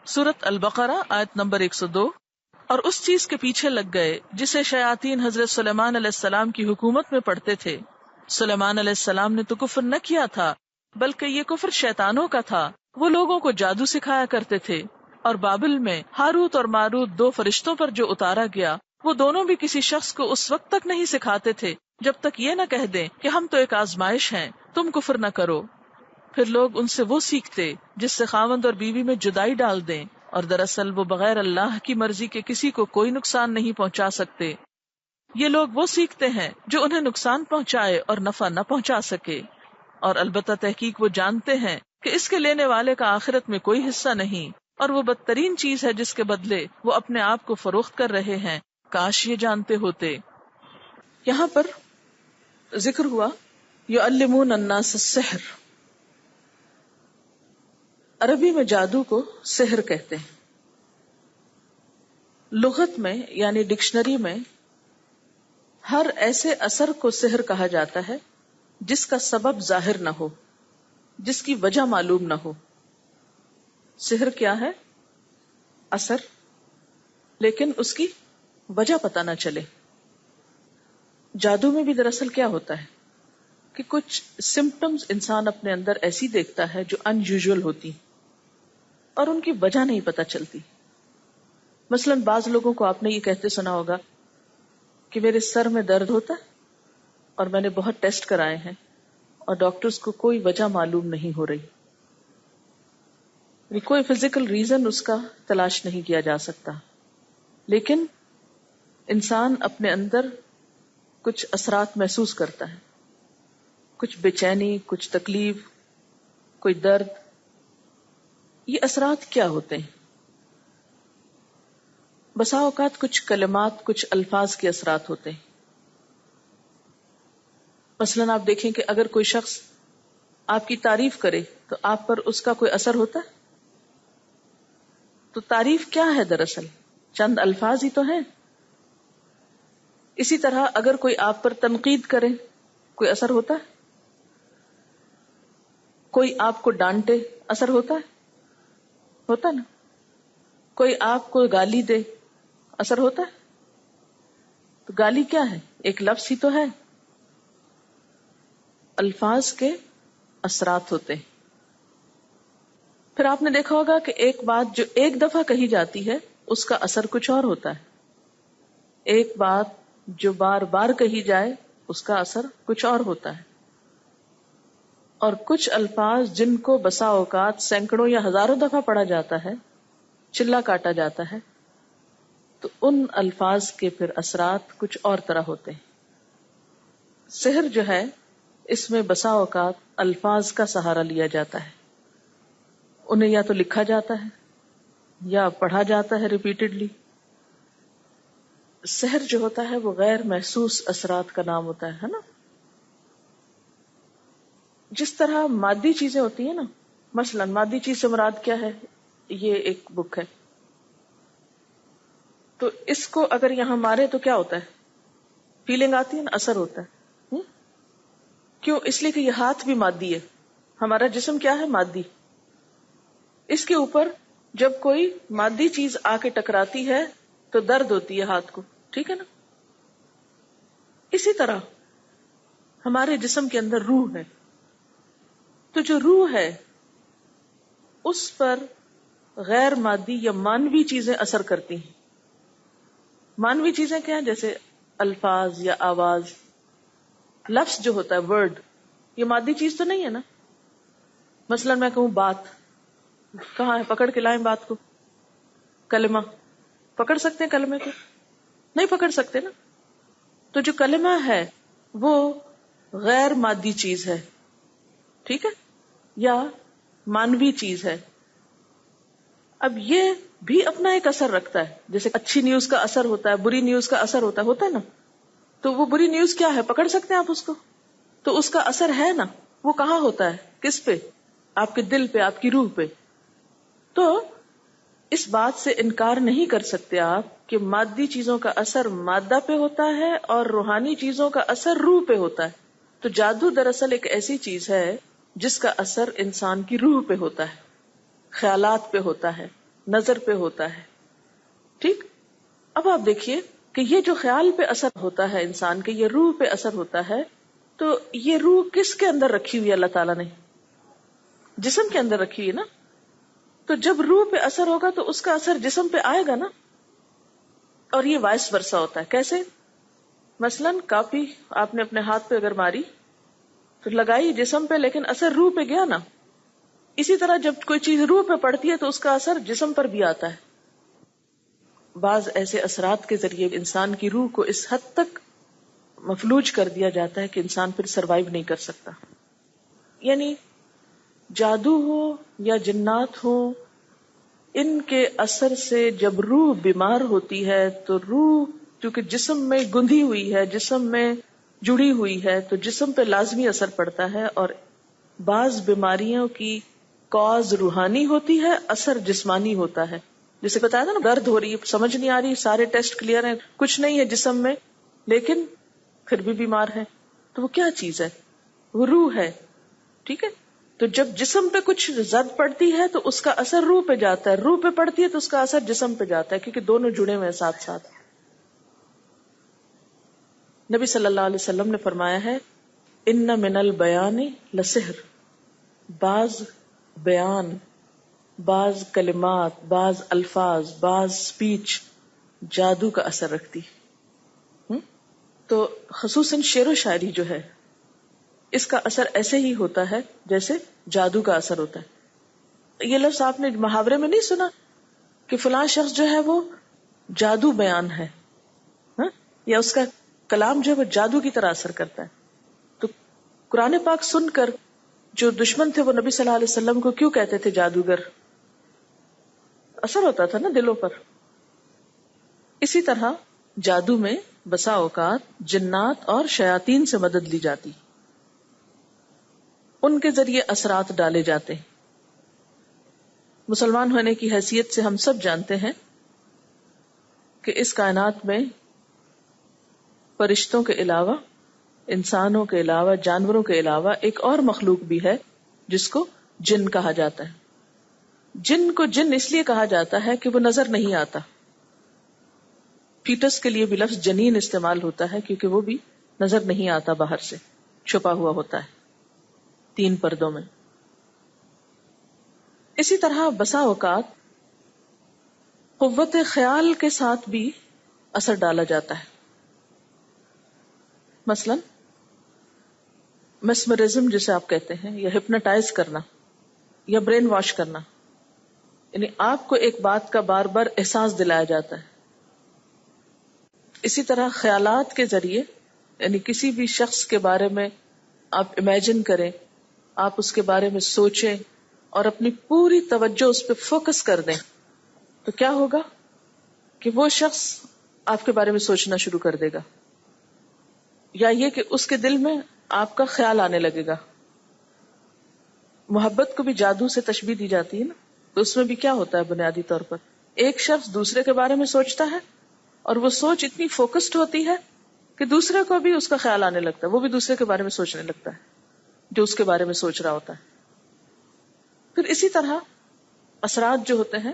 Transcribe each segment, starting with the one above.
سورۃ البقرہ آیت نمبر 102۔ اور اس چیز کے پیچھے لگ گئے جسے شیاطین حضرت سلیمان علیہ السلام کی حکومت میں پڑھتے تھے۔ سلیمان علیہ السلام نے تو کفر نہ کیا تھا، بلکہ یہ کفر شیطانوں کا تھا۔ وہ لوگوں کو جادو سکھایا کرتے تھے، اور بابل میں ہاروت اور ماروت 2 فرشتوں پر جو اتارا گیا، وہ دونوں بھی کسی شخص کو اس وقت تک نہیں سکھاتے تھے جب تک یہ نہ کہہ دیں کہ ہم تو ایک آزمائش ہیں، تم کفر نہ کرو۔ پھر لوگ ان سے وہ سیکھتے جس سے خاوند اور بیوی میں جدائی ڈال دیں، اور دراصل وہ بغیر اللہ کی مرضی کے کسی کو کوئی نقصان نہیں پہنچا سکتے۔ یہ لوگ وہ سیکھتے ہیں جو انہیں نقصان پہنچائے اور نفع نہ پہنچا سکے، اور البتہ تحقیق وہ جانتے ہیں کہ اس کے لینے والے کا آخرت میں کوئی حصہ نہیں، اور وہ بدترین چیز ہے جس کے بدلے وہ اپنے آپ کو فروخت کر رہے ہیں، کاش یہ جانتے ہوتے۔ یہاں پر ذکر ہوا یعلمون الناس السحر۔ عربی میں جادو کو سحر کہتے ہیں۔ لغت میں یعنی ڈکشنری میں ہر ایسے اثر کو سحر کہا جاتا ہے جس کا سبب ظاہر نہ ہو، جس کی وجہ معلوم نہ ہو۔ سحر کیا ہے؟ اثر، لیکن اس کی وجہ پتہ نہ چلے۔ جادو میں بھی دراصل کیا ہوتا ہے کہ کچھ سمپٹمز انسان اپنے اندر ایسی دیکھتا ہے جو ان یوزول ہوتی اور ان کی وجہ نہیں پتہ چلتی۔ مثلا بعض لوگوں کو آپ نے یہ کہتے سنا ہوگا کہ میرے سر میں درد ہوتا ہے اور میں نے بہت ٹیسٹ کرائے ہیں اور ڈاکٹرز کو کوئی وجہ معلوم نہیں ہو رہی، کوئی فزیکل ریزن اس کا تلاش نہیں کیا جا سکتا۔ لیکن انسان اپنے اندر کچھ اثرات محسوس کرتا ہے، کچھ بے چینی، کچھ تکلیف، کوئی درد۔ یہ اثرات کیا ہوتے ہیں؟ بسا اوقات کچھ کلمات، کچھ الفاظ کے اثرات ہوتے ہیں۔ مثلا آپ دیکھیں کہ اگر کوئی شخص آپ کی تعریف کرے تو آپ پر اس کا کوئی اثر ہوتا ہے؟ تو تعریف کیا ہے دراصل؟ چند الفاظ ہی تو ہیں۔ اسی طرح اگر کوئی آپ پر تنقید کرے، کوئی اثر ہوتا ہے؟ کوئی آپ کو ڈانٹے، اثر ہوتا ہے؟ ہوتا نا؟ کوئی آپ کو گالی دے، اثر ہوتا ہے؟ تو گالی کیا ہے؟ ایک لفظ ہی تو ہے۔ الفاظ کے اثرات ہوتے ہیں۔ پھر آپ نے دیکھا ہوگا کہ ایک بات جو ایک دفعہ کہی جاتی ہے اس کا اثر کچھ اور ہوتا ہے، ایک بات جو بار بار کہی جائے اس کا اثر کچھ اور ہوتا ہے، اور کچھ الفاظ جن کو بسا اوقات سینکڑوں یا ہزاروں دفعہ پڑھا جاتا ہے، چلا کاٹا جاتا ہے، تو ان الفاظ کے پھر اثرات کچھ اور طرح ہوتے ہیں۔ سحر جو ہے اس میں بسا اوقات الفاظ کا سہارا لیا جاتا ہے، انہیں یا تو لکھا جاتا ہے یا پڑھا جاتا ہے ریپیٹڈلی۔ سحر جو ہوتا ہے وہ غیر محسوس اثرات کا نام ہوتا ہے نا؟ جس طرح مادی چیزیں ہوتی ہیں نا، مثلا مادی چیز سے مراد کیا ہے؟ یہ ایک بک ہے، تو اس کو اگر یہاں مارے تو کیا ہوتا ہے؟ فیلنگ آتی ہے نا، اثر ہوتا ہے۔ کیوں؟ اس لیے کہ یہ ہاتھ بھی مادی ہے، ہمارا جسم کیا ہے؟ مادی۔ اس کے اوپر جب کوئی مادی چیز آ کے ٹکراتی ہے تو درد ہوتی ہے ہاتھ کو، ٹھیک ہے نا؟ اسی طرح ہمارے جسم کے اندر روح ہے، تو جو روح ہے اس پر غیر مادی یا مانوی چیزیں اثر کرتی ہیں۔ مانوی چیزیں کیا ہیں؟ جیسے الفاظ یا آواز، لفظ جو ہوتا ہے، ورڈ، یہ مادی چیز تو نہیں ہے نا؟ مثلا میں کہوں بات، کہاں ہے؟ پکڑ کے لائیں بات کو۔ کلمہ، پکڑ سکتے ہیں کلمے کو؟ نہیں پکڑ سکتے نا۔ تو جو کلمہ ہے وہ غیر مادی چیز ہے، ٹھیک ہے، یا مانوی چیز ہے۔ اب یہ بھی اپنا ایک اثر رکھتا ہے، جیسے اچھی نیوز کا اثر ہوتا ہے، بری نیوز کا اثر ہوتا ہے نا؟ تو وہ بری نیوز کیا ہے؟ پکڑ سکتے ہیں آپ اس کو؟ تو اس کا اثر ہے نا، وہ کہاں ہوتا ہے؟ کس پہ؟ آپ کے دل پہ، آپ کی روح پہ۔ تو اس بات سے انکار نہیں کر سکتے آپ کہ مادی چیزوں کا اثر مادہ پہ ہوتا ہے اور روحانی چیزوں کا اثر روح پہ ہوتا ہے۔ تو جادو دراصل ایک ایسی چیز ہے جس کا اثر انسان کی روح پہ ہوتا ہے، خیالات پہ ہوتا ہے، نظر پہ ہوتا ہے. ٹھیک. اب آپ دیکھیے کہ یہ جو خیال پہ اثر ہوتا ہے انسان کے، یہ روح پہ اثر ہوتا ہے، تو یہ روح کس کے اندر رکھی ہوئی ہے؟ اللہ تعالیٰ نے جسم کے اندر رکھی ہوئی نا. تو جب روح پہ اثر ہوگا تو اس کا اثر جسم پہ آئے گا نا. اور یہ وائس ورسا ہوتا ہے. کیسے؟ مثلاً کاپی آپ نے اپنے ہاتھ پہ اگر ماری تو لگائی جسم پہ، لیکن اثر روح پہ گیا نا. اسی طرح جب کوئی چیز روح پہ پڑتی ہے تو اس کا اثر جسم پر بھی آتا ہے. بعض ایسے اثرات کے ذریعے انسان کی روح کو اس حد تک مفلوج کر دیا جاتا ہے کہ انسان پھر سروائیو نہیں کر سکتا. یعنی جادو ہو یا جنات ہو، ان کے اثر سے جب روح بیمار ہوتی ہے تو روح کیونکہ جسم میں گندھی ہوئی ہے، جسم میں جڑی ہوئی ہے، تو جسم پہ لازمی اثر پڑتا ہے. اور بعض بیماریوں کی کاز روحانی ہوتی ہے، اثر جسمانی ہوتا ہے. جسے بتایا تھا نا، درد ہو رہی ہے، سمجھ نہیں آ رہی، سارے ٹیسٹ کلیئر ہیں، کچھ نہیں ہے جسم میں، لیکن پھر بھی بیمار ہے. تو وہ کیا چیز ہے؟ وہ روح ہے. ٹھیک ہے. تو جب جسم پہ کچھ زد پڑتی ہے تو اس کا اثر روح پہ جاتا ہے، روح پہ پڑتی ہے تو اس کا اثر جسم پہ جاتا ہے، کیونکہ دونوں جڑے ہوئے ہیں ساتھ ساتھ. نبی صلی اللہ علیہ وسلم نے فرمایا ہے، ان من البیان لسحر، بعض بیان، بعض کلمات، بعض الفاظ، بعض سپیچ جادو کا اثر رکھتی. تو خصوصاً شعر و شاعری جو ہے، اس کا اثر ایسے ہی ہوتا ہے جیسے جادو کا اثر ہوتا ہے. یہ لفظ آپ نے محاورے میں نہیں سنا کہ فلاں شخص جو ہے وہ جادو بیان ہے، یا اس کا کلام جو ہے وہ جادو کی طرح اثر کرتا ہے. تو قرآن پاک سن کر جو دشمن تھے وہ نبی صلی اللہ علیہ وسلم کو کیوں کہتے تھے جادوگر؟ اثر ہوتا تھا نا دلوں پر. اسی طرح جادو میں بسا اوقات جنات اور شیاطین سے مدد لی جاتی، ان کے ذریعے اثرات ڈالے جاتے ہیں. مسلمان ہونے کی حیثیت سے ہم سب جانتے ہیں کہ اس کائنات میں فرشتوں کے علاوہ، انسانوں کے علاوہ، جانوروں کے علاوہ ایک اور مخلوق بھی ہے جس کو جن کہا جاتا ہے. جن کو جن اس لیے کہا جاتا ہے کہ وہ نظر نہیں آتا. فیٹس کے لیے بھی لفظ جنین استعمال ہوتا ہے کیونکہ وہ بھی نظر نہیں آتا، باہر سے چھپا ہوا ہوتا ہے 3 پردوں میں. اسی طرح بسا اوقات قوت خیال کے ساتھ بھی اثر ڈالا جاتا ہے. مثلا میسمرزم جسے آپ کہتے ہیں، یا ہپنوٹائز کرنا، یا برین واش کرنا، یعنی آپ کو ایک بات کا بار بار احساس دلایا جاتا ہے. اسی طرح خیالات کے ذریعے، یعنی کسی بھی شخص کے بارے میں آپ امیجن کریں، آپ اس کے بارے میں سوچیں اور اپنی پوری توجہ اس پہ فوکس کر دیں، تو کیا ہوگا کہ وہ شخص آپ کے بارے میں سوچنا شروع کر دے گا. یا یہ کہ اس کے دل میں آپ کا خیال آنے لگے گا. محبت کو بھی جادو سے تشبیہ دی جاتی ہے نا، تو اس میں بھی کیا ہوتا ہے بنیادی طور پر ایک شخص دوسرے کے بارے میں سوچتا ہے اور وہ سوچ اتنی فوکسڈ ہوتی ہے کہ دوسرے کو بھی اس کا خیال آنے لگتا ہے، وہ بھی دوسرے کے بارے میں سوچنے لگتا ہے جو اس کے بارے میں سوچ رہا ہوتا ہے. پھر اسی طرح اثرات جو ہوتے ہیں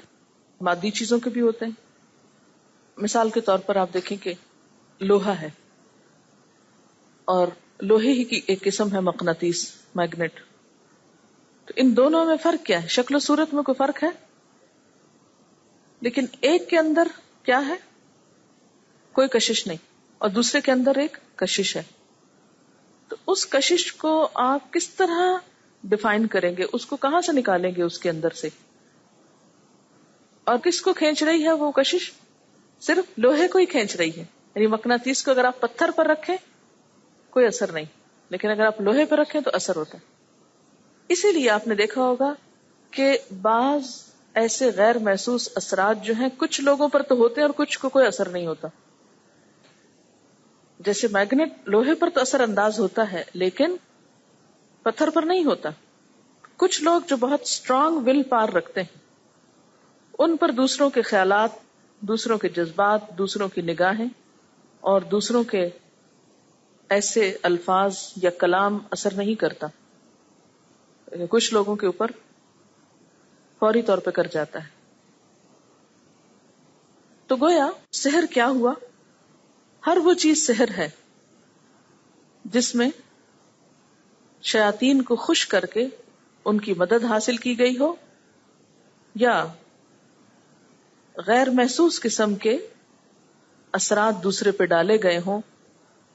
مادی چیزوں کے بھی ہوتے ہیں. مثال کے طور پر آپ دیکھیں کہ لوہا ہے اور لوہے ہی کی ایک قسم ہے مقناطیس، میگنیٹ. تو ان دونوں میں فرق کیا ہے؟ شکل و صورت میں کوئی فرق ہے، لیکن ایک کے اندر کیا ہے؟ کوئی کشش نہیں، اور دوسرے کے اندر ایک کشش ہے. تو اس کشش کو آپ کس طرح ڈیفائن کریں گے؟ اس کو کہاں سے نکالیں گے اس کے اندر سے؟ اور کس کو کھینچ رہی ہے وہ کشش؟ صرف لوہے کو ہی کھینچ رہی ہے. یعنی مقناطیس کو اگر آپ پتھر پر رکھیں کوئی اثر نہیں، لیکن اگر آپ لوہے پر رکھیں تو اثر ہوتا ہے. اسی لیے آپ نے دیکھا ہوگا کہ بعض ایسے غیر محسوس اثرات جو ہیں کچھ لوگوں پر تو ہوتے ہیں اور کچھ کو کوئی اثر نہیں ہوتا. جیسے میگنیٹ لوہے پر تو اثر انداز ہوتا ہے لیکن پتھر پر نہیں ہوتا. کچھ لوگ جو بہت اسٹرانگ ول پاور رکھتے ہیں ان پر دوسروں کے خیالات، دوسروں کے جذبات، دوسروں کی نگاہیں اور دوسروں کے ایسے الفاظ یا کلام اثر نہیں کرتا. کچھ لوگوں کے اوپر فوری طور پہ کر جاتا ہے. تو گویا سحر کیا ہوا؟ ہر وہ چیز سحر ہے جس میں شیاطین کو خوش کر کے ان کی مدد حاصل کی گئی ہو، یا غیر محسوس قسم کے اثرات دوسرے پہ ڈالے گئے ہوں،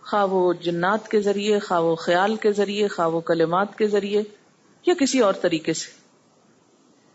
خواہ وہ جنات کے ذریعے، خواہ وہ خیال کے ذریعے، خواہ وہ کلمات کے ذریعے، یا کسی اور طریقے سے.